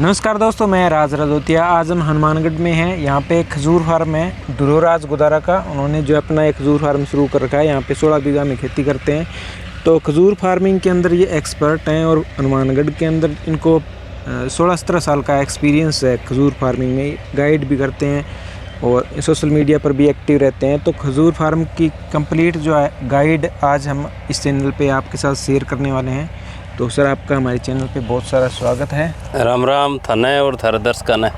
नमस्कार दोस्तों, मैं राज रजोतिया। आज हम हनुमानगढ़ में हैं। यहाँ पे एक खजूर फार्म है दुर्गाराज गुदारा का। उन्होंने जो अपना एक खजूर फार्म शुरू कर रखा है। यहाँ पे 16 बीघा में खेती करते हैं। तो खजूर फार्मिंग के अंदर ये एक्सपर्ट हैं और हनुमानगढ़ के अंदर इनको 16-17 साल का एक्सपीरियंस है खजूर फार्मिंग में। गाइड भी करते हैं और सोशल मीडिया पर भी एक्टिव रहते हैं। तो खजूर फार्म की कंप्लीट जो है गाइड आज हम इस चैनल पे आपके साथ शेयर करने वाले हैं। तो सर, आपका हमारे चैनल पे बहुत सारा स्वागत है। राम राम थने और थर दर्शकन है।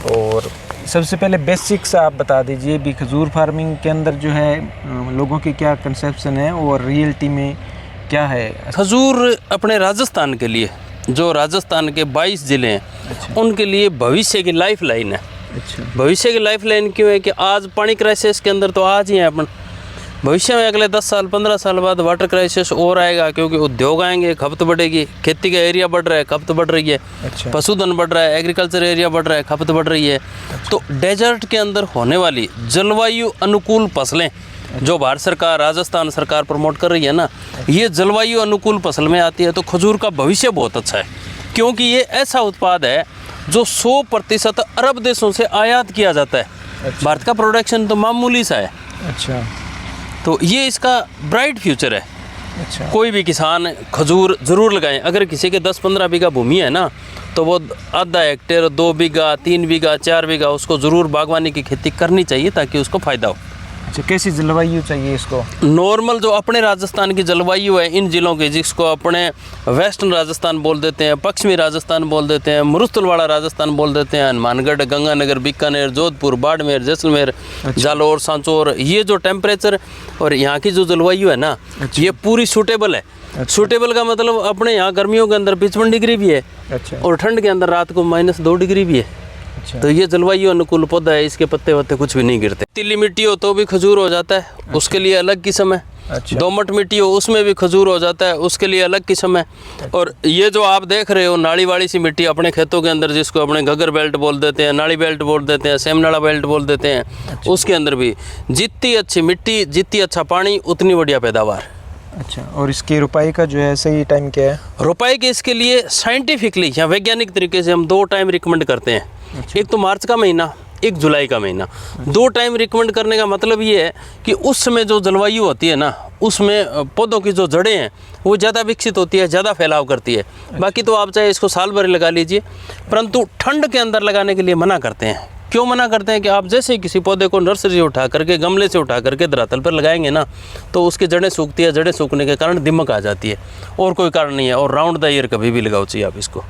और सबसे पहले बेसिक्स आप बता दीजिए भी खजूर फार्मिंग के अंदर जो है लोगों की क्या कंसेप्शन है और रियलिटी में क्या है। खजूर अपने राजस्थान के लिए, जो राजस्थान के 22 ज़िले हैं, अच्छा। उनके लिए भविष्य की लाइफ लाइन है। अच्छा। भविष्य की लाइफ लाइन क्यों है कि आज पानी क्राइसिस के अंदर तो आज ही है अपन, भविष्य में अगले 10 साल 15 साल बाद वाटर क्राइसिस और आएगा, क्योंकि उद्योग आएंगे, खपत बढ़ेगी, खेती का एरिया बढ़ रहा है, खपत बढ़ रही है। अच्छा। पशुधन बढ़ रहा है, एग्रीकल्चर एरिया बढ़ रहा है, खपत बढ़ रही है। तो डेजर्ट के अंदर होने वाली जलवायु अनुकूल फसलें जो भारत सरकार, राजस्थान सरकार प्रमोट कर रही है ना, ये जलवायु अनुकूल फसल में आती है। तो खजूर का भविष्य बहुत अच्छा है, क्योंकि ये ऐसा उत्पाद है जो 100% अरब देशों से आयात किया जाता है। अच्छा। भारत का प्रोडक्शन तो मामूली सा है। अच्छा। तो ये इसका ब्राइट फ्यूचर है। अच्छा। कोई भी किसान खजूर ज़रूर लगाएं। अगर किसी के 10-15 बीघा भूमि है ना, तो वो आधा हेक्टेयर, 2 बीघा, 3 बीघा, 4 बीघा उसको ज़रूर बागवानी की खेती करनी चाहिए, ताकि उसको फ़ायदा हो। अच्छा, कैसी जलवायु चाहिए इसको? नॉर्मल जो अपने राजस्थान की जलवायु है, इन जिलों की, जिसको अपने वेस्टर्न राजस्थान बोल देते हैं, पश्चिमी राजस्थान बोल देते हैं, मुरुस्तुलवाड़ा राजस्थान बोल देते हैं, हनुमानगढ़, गंगानगर, बीकानेर, जोधपुर, बाड़मेर, जैसलमेर, जालौर, सांचौर, ये जो टेम्परेचर और यहाँ की जो जलवायु है ना, ये पूरी सूटेबल है। सूटेबल का मतलब अपने यहाँ गर्मियों के अंदर 55 डिग्री भी है। अच्छा। और ठंड के अंदर रात को -2 डिग्री भी है। अच्छा। तो ये जलवायु अनुकूल पौधा है, इसके पत्ते वत्ते कुछ भी नहीं गिरते। तिली मिट्टी हो तो भी खजूर हो जाता है, उसके लिए अलग किस्म है। अच्छा। दोमट मिट्टी हो उसमें भी खजूर हो जाता है, उसके लिए अलग किस्म है। और ये जो आप देख रहे हो नाली वाली सी मिट्टी अपने खेतों के अंदर, जिसको अपने घगर बेल्ट बोल देते हैं, नाली बेल्ट बोल देते हैं, सेमनाड़ा बेल्ट बोल देते हैं। अच्छा। उसके अंदर भी जितनी अच्छी मिट्टी, जितनी अच्छा पानी, उतनी बढ़िया पैदावार। अच्छा। और इसकी रुपाई का जो है सही टाइम क्या है? रुपाई के इसके लिए साइंटिफिकली या वैज्ञानिक तरीके से हम 2 टाइम रिकमेंड करते हैं। अच्छा। एक तो मार्च का महीना, एक जुलाई का महीना। 2 टाइम रिकमेंड करने का मतलब ये है कि उस समय जो जलवायु होती है ना, उसमें पौधों की जो जड़ें हैं वो ज़्यादा विकसित होती है, ज़्यादा फैलाव करती है। बाकी तो आप चाहे इसको साल भर लगा लीजिए, परंतु ठंड के अंदर लगाने के लिए मना करते हैं। क्यों मना करते हैं कि आप जैसे ही किसी पौधे को नर्सरी से उठा करके, गमले से उठा करके धरातल पर लगाएंगे ना, तो उसकी जड़ें सूखती है, जड़ें सूखने के कारण दीमक आ जाती है, और कोई कारण नहीं है। और राउंड द ईयर कभी भी लगाओ चाहिए आप इसको।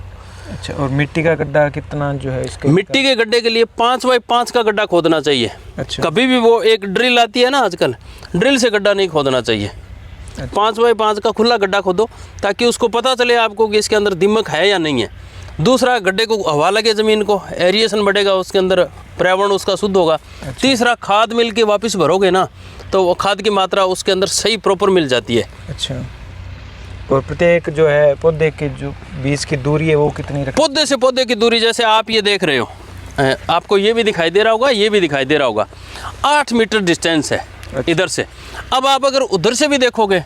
अच्छा। और मिट्टी का गड्ढा कितना जो है इसके? मिट्टी के गड्ढे के लिए 5 बाई 5 का गड्ढा खोदना चाहिए। अच्छा। कभी भी वो एक ड्रिल आती है ना आजकल, ड्रिल से गड्ढा नहीं खोदना चाहिए। अच्छा। 5 बाई 5 का खुला गड्ढा खोदो, ताकि उसको पता चले आपको कि इसके अंदर दीमक है या नहीं है। दूसरा, गड्ढे को हवा लगे, ज़मीन को एरिएशन बढ़ेगा, उसके अंदर पर्यावरण उसका शुद्ध होगा। अच्छा। तीसरा, खाद मिल के वापस भरोगे ना, तो वो खाद की मात्रा उसके अंदर सही प्रॉपर मिल जाती है। अच्छा। और प्रत्येक जो है पौधे की जो बीज की दूरी है वो कितनी रखें? पौधे से पौधे की दूरी, जैसे आप ये देख रहे हो, आपको ये भी दिखाई दे रहा होगा, ये भी दिखाई दे रहा होगा, 8 मीटर डिस्टेंस है। अच्छा। इधर से। अब आप अगर उधर से भी देखोगे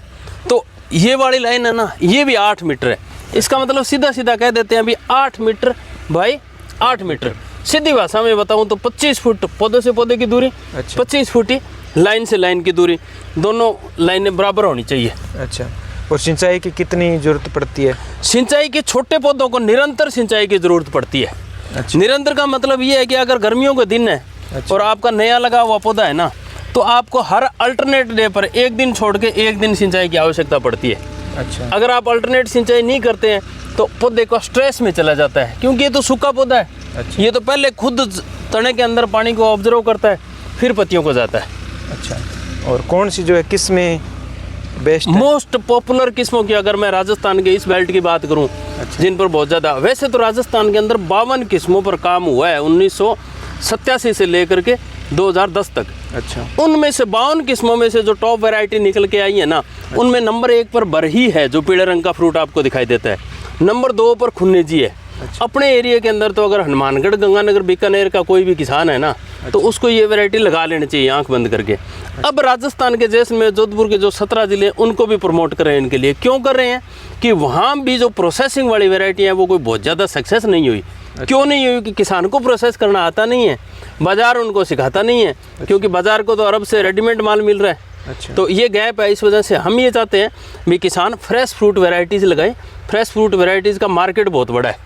तो ये वाली लाइन है ना, ये भी 8 मीटर है। इसका मतलब सीधा सीधा कह देते हैं अभी 8 मीटर बाई 8 मीटर। सीधी भाषा में बताऊं तो 25 फुट पौधे से पौधे की दूरी। अच्छा। 25 फुट ही लाइन से लाइन की दूरी, दोनों लाइनें बराबर होनी चाहिए। अच्छा। और सिंचाई की कितनी जरूरत पड़ती है? सिंचाई के छोटे पौधों को निरंतर सिंचाई की जरूरत पड़ती है। अच्छा। निरंतर का मतलब ये है कि अगर गर्मियों के दिन है। अच्छा। और आपका नया लगा हुआ पौधा है ना, तो आपको हर अल्टरनेट डे पर एक दिन छोड़ के एक दिन सिंचाई की आवश्यकता पड़ती है। अच्छा। अगर आप अल्टरनेट सिंचाई नहीं करते हैं तो पौधे को स्ट्रेस में चला जाता है, क्योंकि ये तो सूखा पौधा है। अच्छा। ये तो पहले खुद तने के अंदर पानी को ऑब्जर्व करता है, फिर पत्तियों को जाता है। अच्छा। और कौन सी जो है किस्में बेस्ट है? मोस्ट पॉपुलर किस्मों की अगर मैं राजस्थान के इस बेल्ट की बात करूं, जिन पर बहुत ज़्यादा, वैसे तो राजस्थान के अंदर 52 किस्मों पर काम हुआ है 1987 से लेकर के 2010 तक। अच्छा। उनमें से 52 किस्मों में से जो टॉप वैरायटी निकल के आई है ना, उनमें नंबर 1 पर बरही है, जो पीले रंग का फ्रूट आपको दिखाई देता है। नंबर 2 पर खुन्नेजी है। अपने एरिया के अंदर तो अगर हनुमानगढ़, गंगानगर, बीकानेर का कोई भी किसान है ना, तो उसको ये वैरायटी लगा लेनी चाहिए आंख बंद करके। अब राजस्थान के जैसलमेर, जोधपुर के जो 17 जिले हैं उनको भी प्रमोट कर रहे हैं। इनके लिए क्यों कर रहे हैं कि वहाँ भी जो प्रोसेसिंग वाली वैरायटी है वो कोई बहुत ज़्यादा सक्सेस नहीं हुई। क्यों नहीं हुई? कि किसान को प्रोसेस करना आता नहीं है, बाजार उनको सिखाता नहीं है, क्योंकि बाजार को तो अरब से रेडीमेड माल मिल रहा है। तो ये गैप है। इस वजह से हम ये चाहते हैं भी किसान फ्रेश फ्रूट वैरायटीज़ लगाएं। फ्रेश फ्रूट वैरायटीज़ का मार्केट बहुत बड़ा है,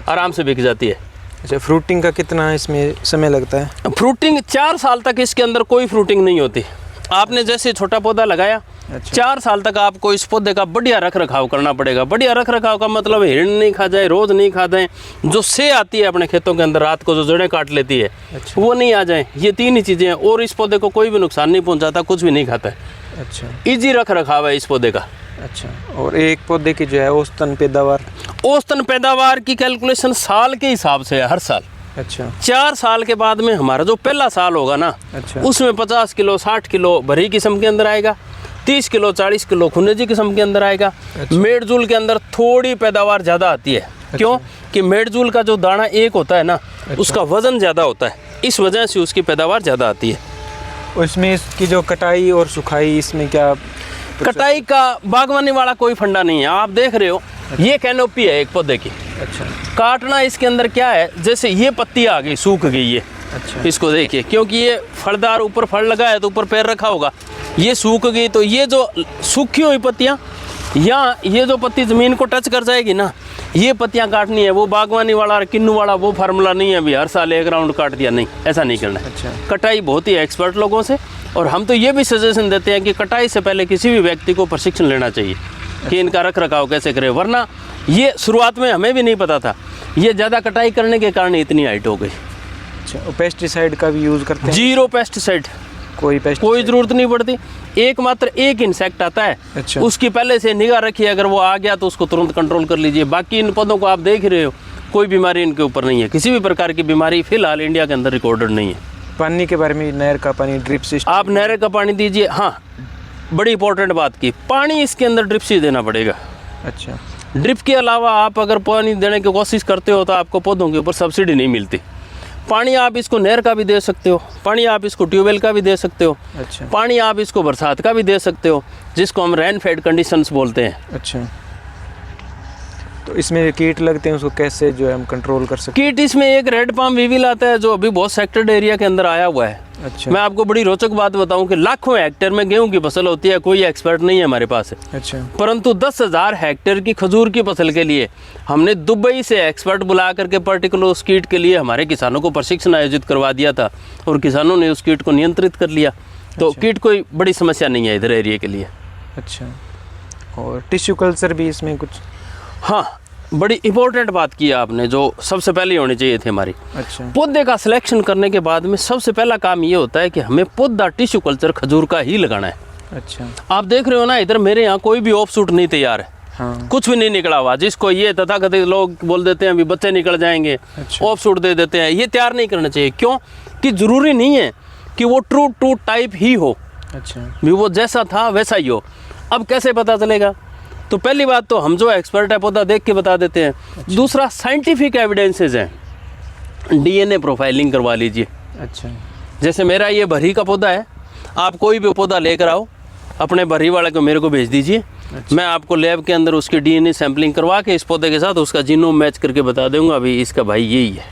आराम से बिक जाती है। अच्छा, फ्रूटिंग का कितना इसमें समय लगता है? फ्रूटिंग 4 साल तक इसके अंदर कोई फ्रूटिंग नहीं होती। आपने जैसे छोटा पौधा लगाया, 4 साल तक आपको इस पौधे का बढ़िया रख रखाव करना पड़ेगा। बढ़िया रख रखाव का मतलब हिरण नहीं खा जाए, रोज नहीं खा जाए, जो से आती है अपने खेतों के अंदर रात को जो जड़ें काट लेती है वो नहीं आ जाए। ये 3 ही चीज़ें हैं और इस पौधे को कोई भी नुकसान नहीं पहुंचाता, कुछ भी नहीं खाता है। अच्छा, ईजी रख रखाव है इस पौधे का। अच्छा, और एक पौधे की जो है औसतन पैदावार? औसतन पैदावार की कैलकुलेशन साल के हिसाब से है, हर साल। अच्छा, 4 साल के बाद में हमारा जो पहला साल होगा ना, अच्छा, उसमें 50 किलो 60 किलो भरी किस्म के अंदर आएगा, 30 किलो 40 किलो खुनेजी किस्म के अंदर आएगा। मेडजूल के अंदर थोड़ी पैदावार ज़्यादा आती है। क्यों? कि मेडजूल का जो दाना एक होता है ना, उसका वजन ज़्यादा होता है, इस वजह से उसकी पैदावार ज़्यादा आती है। और इसमें इसकी जो कटाई और सुखाई, इसमें क्या? कटाई का बागवानी वाला कोई फंडा नहीं है। आप देख रहे हो ये कैनोपी है एक पौधे की। अच्छा, काटना इसके अंदर क्या है, जैसे ये पत्ती आ गई, सूख गई ये। अच्छा, इसको देखिए, क्योंकि ये फलदार ऊपर फल लगा है तो ऊपर पैर रखा होगा, ये सूख गई। तो ये जो सूखी हुई पत्तियाँ या ये जो पत्ती ज़मीन को टच कर जाएगी ना, ये पत्तियाँ काटनी है। वो बागवानी वाला और किन्नू वाला वो फार्मूला नहीं है भी हर साल एक राउंड काट दिया, नहीं, ऐसा नहीं करना है। अच्छा, कटाई बहुत ही एक्सपर्ट लोगों से, और हम तो ये भी सजेशन देते हैं कि कटाई से पहले किसी भी व्यक्ति को प्रशिक्षण लेना चाहिए कि इनका रख रखाव कैसे करें। वरना ये शुरुआत में हमें भी नहीं पता था, ये ज़्यादा कटाई करने के कारण इतनी हाइट हो गई। अच्छा, पेस्टिसाइड का भी यूज़ करते हैं? 0 पेस्टिसाइड, कोई ज़रूरत नहीं पड़ती। एकमात्र एक इंसेक्ट आता है। अच्छा, उसकी पहले से निगाह रखिए, अगर वो आ गया तो उसको तुरंत कंट्रोल कर लीजिए। बाकी इन पौधों को आप देख रहे हो, कोई बीमारी इनके ऊपर नहीं है, किसी भी प्रकार की बीमारी फिलहाल इंडिया के अंदर रिकॉर्डेड नहीं है। पानी के बारे में, नहर का पानी, ड्रिप सिस्टम? आप नहर का पानी दीजिए। हाँ, बड़ी इंपॉर्टेंट बात की, पानी इसके अंदर ड्रिप से देना पड़ेगा। अच्छा, ड्रिप के अलावा आप अगर पानी देने की कोशिश करते हो तो आपको पौधों के ऊपर सब्सिडी नहीं मिलती। पानी आप इसको नहर का भी दे सकते हो, पानी आप इसको ट्यूबवेल का भी दे सकते हो। अच्छा, पानी आप इसको बरसात का भी दे सकते हो, जिसको हम रेन फेड कंडीशंस बोलते हैं। अच्छा, तो इसमें कीट लगते हैं, उसको कैसे जो है हम कंट्रोल कर सकते हैं? कीट इसमें एक रेड पाम वीविल आता है जो अभी बहुत सेक्टर्ड एरिया के अंदर आया हुआ है। अच्छा, मैं आपको बड़ी रोचक बात बताऊं कि लाखों हेक्टेयर में गेहूं की फसल होती है, कोई एक्सपर्ट नहीं है हमारे पास। अच्छा, परंतु 10,000 हेक्टेयर की खजूर की फसल के लिए हमने दुबई से एक्सपर्ट बुला करके पर्टिकुलर उस कीट के लिए हमारे किसानों को प्रशिक्षण आयोजित करवा दिया था और किसानों ने उस कीट को नियंत्रित कर लिया। तो कीट कोई बड़ी समस्या नहीं है इधर एरिया के लिए। अच्छा, और टिश्यू कल्चर भी इसमें कुछ? हाँ, बड़ी इंपॉर्टेंट बात की आपने, जो सबसे पहले होनी चाहिए थी हमारी। अच्छा, पौधे का सिलेक्शन करने के बाद में सबसे पहला काम ये होता है कि हमें पौधा टिश्यू कल्चर खजूर का ही लगाना है। अच्छा, आप देख रहे हो ना, इधर मेरे यहाँ कोई भी ऑफ शूट नहीं तैयार है। हाँ, कुछ भी नहीं निकला हुआ, जिसको ये तथाकथित लोग बोल देते हैं अभी बच्चे निकल जाएंगे, अच्छा, ऑफ शूट दे देते हैं, ये तैयार नहीं करना चाहिए। क्यों? कि जरूरी नहीं है कि वो ट्रू टू टाइप ही हो, अच्छा, भी वो जैसा था वैसा ही हो। अब कैसे पता चलेगा? तो पहली बात तो हम जो एक्सपर्ट है पौधा देख के बता देते हैं। अच्छा। दूसरा, साइंटिफिक एविडेंसेस हैं, डीएनए प्रोफाइलिंग करवा लीजिए। अच्छा, जैसे मेरा ये भरी का पौधा है, आप कोई भी पौधा लेकर आओ, अपने भरी वाले को मेरे को भेज दीजिए। अच्छा। मैं आपको लैब के अंदर उसकी डीएनए सैम्पलिंग करवा के इस पौधे के साथ उसका जीनोम मैच करके बता दूंगा अभी इसका भाई यही है।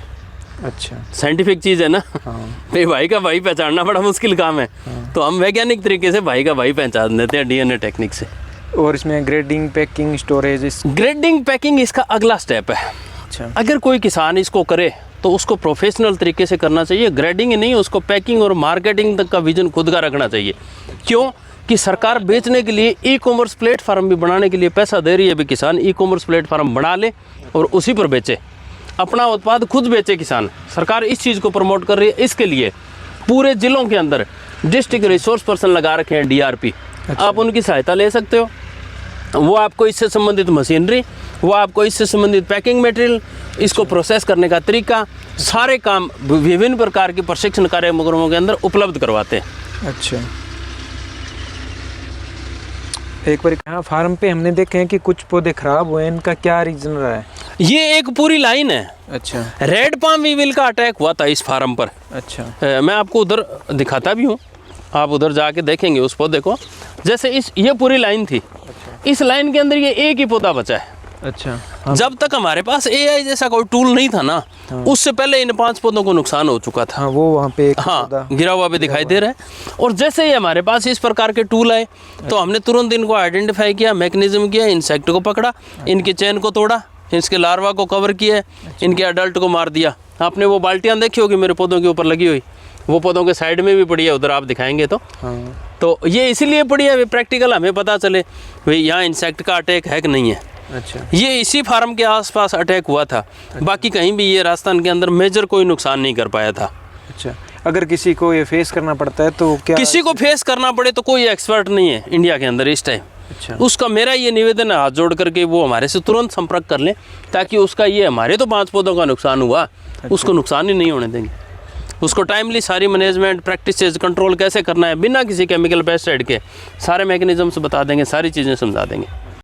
अच्छा, साइंटिफिक चीज़ है ना। हाँ, भाई भाई का भाई पहचानना बड़ा मुश्किल काम है। हाँ। तो हम वैज्ञानिक तरीके से भाई का भाई पहचान देते हैं डीएनए टेक्निक से। और इसमें grading, packing, storage? Grading packing इसका अगला स्टेप है। अच्छा, अगर कोई किसान इसको करे तो उसको प्रोफेशनल तरीके से करना चाहिए। ग्रेडिंग ही नहीं, उसको पैकिंग और मार्केटिंग तक का विजन खुद का रखना चाहिए। क्यों? कि सरकार बेचने के लिए ई कॉमर्स प्लेटफार्म भी बनाने के लिए पैसा दे रही है। भी किसान ई कॉमर्स प्लेटफार्म बना ले और उसी पर बेचे, अपना उत्पाद खुद बेचे किसान। सरकार इस चीज़ को प्रमोट कर रही है। इसके लिए पूरे ज़िलों के अंदर डिस्ट्रिक्ट रिसोर्स पर्सन लगा रखे हैं, DRP। अच्छा। आप उनकी सहायता ले सकते हो। वो आपको इससे संबंधित मशीनरी, वो आपको इससे संबंधित पैकिंग मटेरियल, इसको प्रोसेस करने का तरीका, सारे काम विभिन्न प्रकार के प्रशिक्षण कार्यक्रमों के अंदर उपलब्ध करवाते हैं। अच्छा, एक बार यहाँ फार्म पे हमने देखे हैं कि कुछ पौधे खराब हुए हैं, इनका क्या रीज़न रहा है? ये एक पूरी लाइन है। अच्छा रेड पाम वीविल का अटैक हुआ था इस फार्म पर। अच्छा मैं आपको उधर दिखाता भी हूँ, आप उधर जाके देखेंगे उस पौधे को। जैसे ये पूरी लाइन थी, इस लाइन के अंदर ये एक ही पौधा बचा है। अच्छा जब तक हमारे पास AI जैसा कोई टूल नहीं था ना, उससे पहले इन 5 पौधों को नुकसान हो चुका था। हाँ, वो वहाँ पे एक हाँ, पौधा गिरा हुआ भी दिखाई दे रहा है। और जैसे ही हमारे पास इस प्रकार के टूल आए तो हमने तुरंत इनको आइडेंटिफाई किया, मैकेनिज्म किया, इंसेक्ट को पकड़ा, इनके चेन को तोड़ा, इसके लार्वा को कवर किया, इनके अडल्ट को मार दिया। आपने वो बाल्टियाँ देखी होगी मेरे पौधों के ऊपर लगी हुई, वो पौधों के साइड में भी पड़ी है, उधर आप दिखाएंगे तो। हाँ तो ये इसीलिए पड़ी है प्रैक्टिकल हमें पता चले भाई यहाँ इंसेक्ट का अटैक है कि नहीं है। अच्छा ये इसी फार्म के आसपास अटैक हुआ था, बाकी कहीं भी ये राजस्थान के अंदर मेजर कोई नुकसान नहीं कर पाया था। अच्छा, अगर किसी को ये फेस करना पड़ता है तो क्या? किसी को फेस करना पड़े तो कोई एक्सपर्ट नहीं है इंडिया के अंदर इस टाइम। अच्छा उसका मेरा ये निवेदन है, हाथ जोड़ करके वो हमारे से तुरंत संपर्क कर लें, ताकि उसका ये हमारे तो 5 पौधों का नुकसान हुआ, उसको नुकसान ही नहीं होने देंगे। उसको टाइमली सारी मैनेजमेंट प्रैक्टिसेस कंट्रोल कैसे करना है बिना किसी केमिकल पेस्टिसाइड के सारे मैकेनिज्म्स बता देंगे, सारी चीज़ें समझा देंगे।